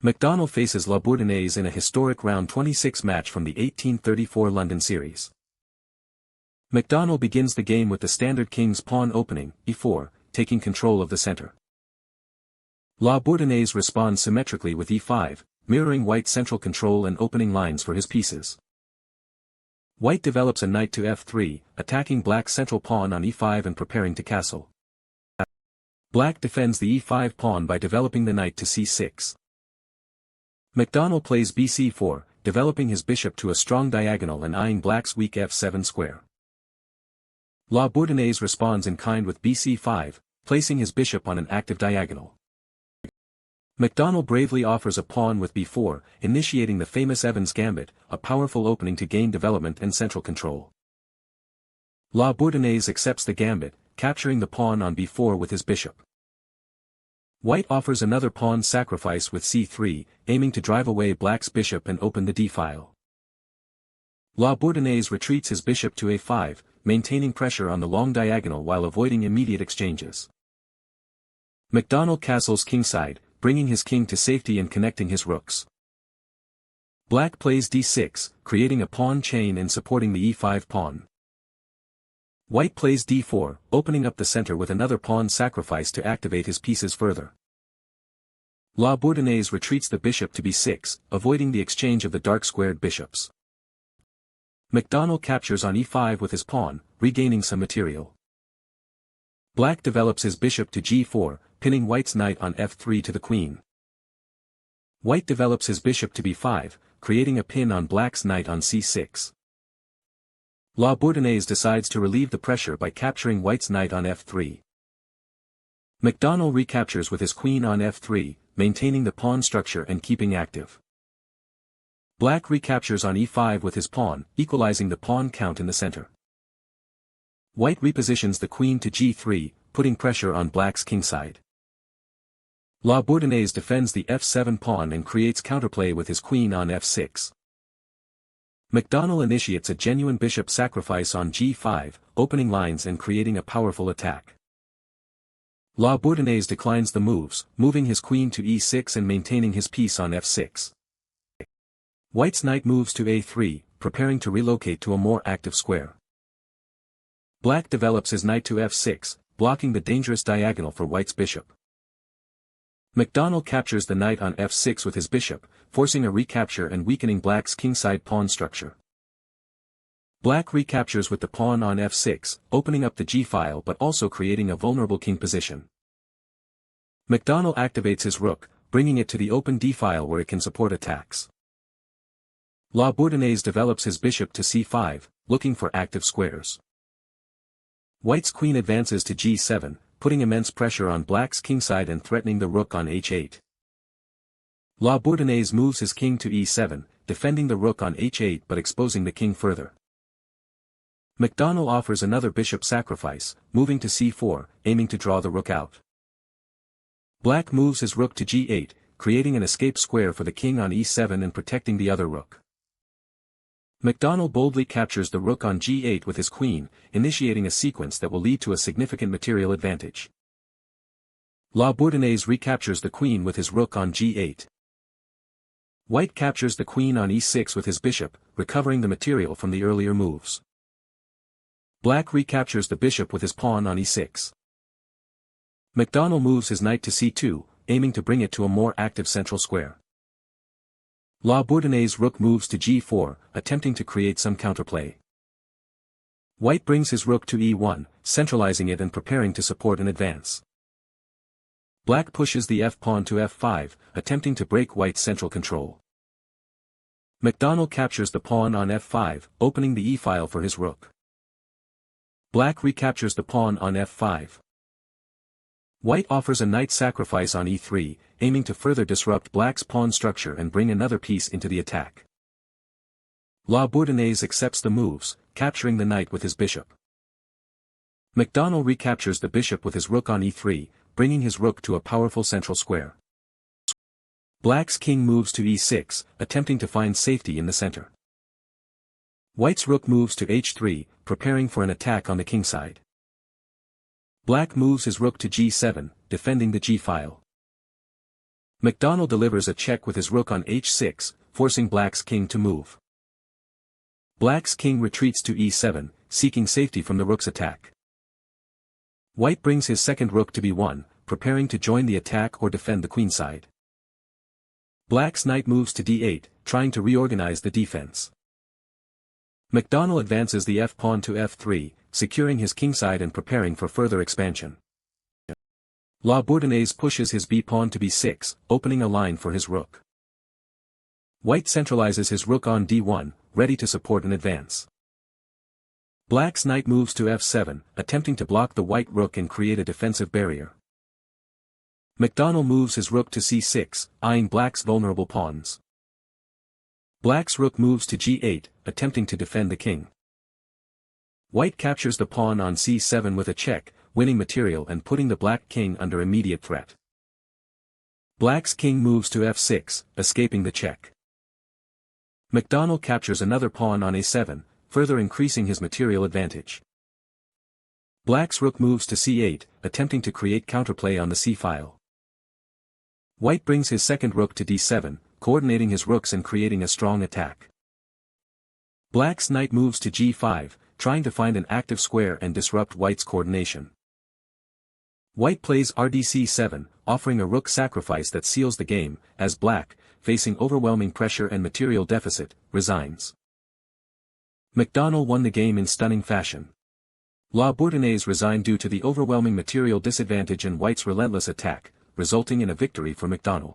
McDonnell faces Bourdonnais in a historic round 26 match from the 1834 London series. McDonnell begins the game with the standard king's pawn opening, e4, taking control of the center. Bourdonnais responds symmetrically with e5, mirroring White's central control and opening lines for his pieces. White develops a knight to f3, attacking Black's central pawn on e5 and preparing to castle. Black defends the e5 pawn by developing the knight to c6. McDonnell plays bc4, developing his bishop to a strong diagonal and eyeing Black's weak f7 square. Bourdonnais responds in kind with bc5, placing his bishop on an active diagonal. McDonnell bravely offers a pawn with b4, initiating the famous Evans Gambit, a powerful opening to gain development and central control. Bourdonnais accepts the gambit, capturing the pawn on b4 with his bishop. White offers another pawn sacrifice with c3, aiming to drive away Black's bishop and open the d-file. Bourdonnais retreats his bishop to a5, maintaining pressure on the long diagonal while avoiding immediate exchanges. McDonnell castles kingside, bringing his king to safety and connecting his rooks. Black plays d6, creating a pawn chain and supporting the e5 pawn. White plays d4, opening up the center with another pawn sacrifice to activate his pieces further. Bourdonnais retreats the bishop to b6, avoiding the exchange of the dark-squared bishops. McDonnell captures on e5 with his pawn, regaining some material. Black develops his bishop to g4, pinning White's knight on f3 to the queen. White develops his bishop to b5, creating a pin on Black's knight on c6. Bourdonnais decides to relieve the pressure by capturing White's knight on f3. McDonnell recaptures with his queen on f3, maintaining the pawn structure and keeping active. Black recaptures on e5 with his pawn, equalizing the pawn count in the center. White repositions the queen to g3, putting pressure on Black's kingside. Bourdonnais defends the f7 pawn and creates counterplay with his queen on f6. McDonnell initiates a genuine bishop sacrifice on g5, opening lines and creating a powerful attack. Bourdonnais declines the moves, moving his queen to e6 and maintaining his piece on f6. White's knight moves to a3, preparing to relocate to a more active square. Black develops his knight to f6, blocking the dangerous diagonal for White's bishop. McDonnell captures the knight on f6 with his bishop, forcing a recapture and weakening Black's kingside pawn structure. Black recaptures with the pawn on f6, opening up the g-file but also creating a vulnerable king position. McDonnell activates his rook, bringing it to the open d-file where it can support attacks. Bourdonnais develops his bishop to c5, looking for active squares. White's queen advances to g7, putting immense pressure on Black's kingside and threatening the rook on h8. Bourdonnais moves his king to e7, defending the rook on h8 but exposing the king further. McDonnell offers another bishop sacrifice, moving to c4, aiming to draw the rook out. Black moves his rook to g8, creating an escape square for the king on e7 and protecting the other rook. McDonnell boldly captures the rook on g8 with his queen, initiating a sequence that will lead to a significant material advantage. Bourdonnais recaptures the queen with his rook on g8. White captures the queen on e6 with his bishop, recovering the material from the earlier moves. Black recaptures the bishop with his pawn on e6. McDonnell moves his knight to c2, aiming to bring it to a more active central square. Bourdonnais' rook moves to g4, attempting to create some counterplay. White brings his rook to e1, centralizing it and preparing to support an advance. Black pushes the f-pawn to f5, attempting to break White's central control. McDonnell captures the pawn on f5, opening the e-file for his rook. Black recaptures the pawn on f5. White offers a knight sacrifice on e3, aiming to further disrupt Black's pawn structure and bring another piece into the attack. Bourdonnais accepts the moves, capturing the knight with his bishop. McDonnell recaptures the bishop with his rook on e3, bringing his rook to a powerful central square. Black's king moves to e6, attempting to find safety in the center. White's rook moves to h3, preparing for an attack on the kingside. Black moves his rook to g7, defending the g-file. McDonnell delivers a check with his rook on h6, forcing black's king to move. Black's king retreats to e7, seeking safety from the rook's attack. White brings his second rook to b1, preparing to join the attack or defend the queenside. Black's knight moves to d8, trying to reorganize the defense. McDonnell advances the f-pawn to f3, securing his kingside and preparing for further expansion. Bourdonnais pushes his b-pawn to b6, opening a line for his rook. White centralizes his rook on d1, ready to support an advance. Black's knight moves to f7, attempting to block the white rook and create a defensive barrier. McDonnell moves his rook to c6, eyeing black's vulnerable pawns. Black's rook moves to g8, attempting to defend the king. White captures the pawn on c7 with a check, winning material and putting the black king under immediate threat. Black's king moves to f6, escaping the check. McDonnell captures another pawn on a7, further increasing his material advantage. Black's rook moves to c8, attempting to create counterplay on the c-file. White brings his second rook to d7, coordinating his rooks and creating a strong attack. Black's knight moves to g5, trying to find an active square and disrupt White's coordination. White plays rdc7, offering a rook sacrifice that seals the game, as Black, facing overwhelming pressure and material deficit, resigns. McDonnell won the game in stunning fashion. Bourdonnais resigned due to the overwhelming material disadvantage and White's relentless attack, resulting in a victory for McDonnell.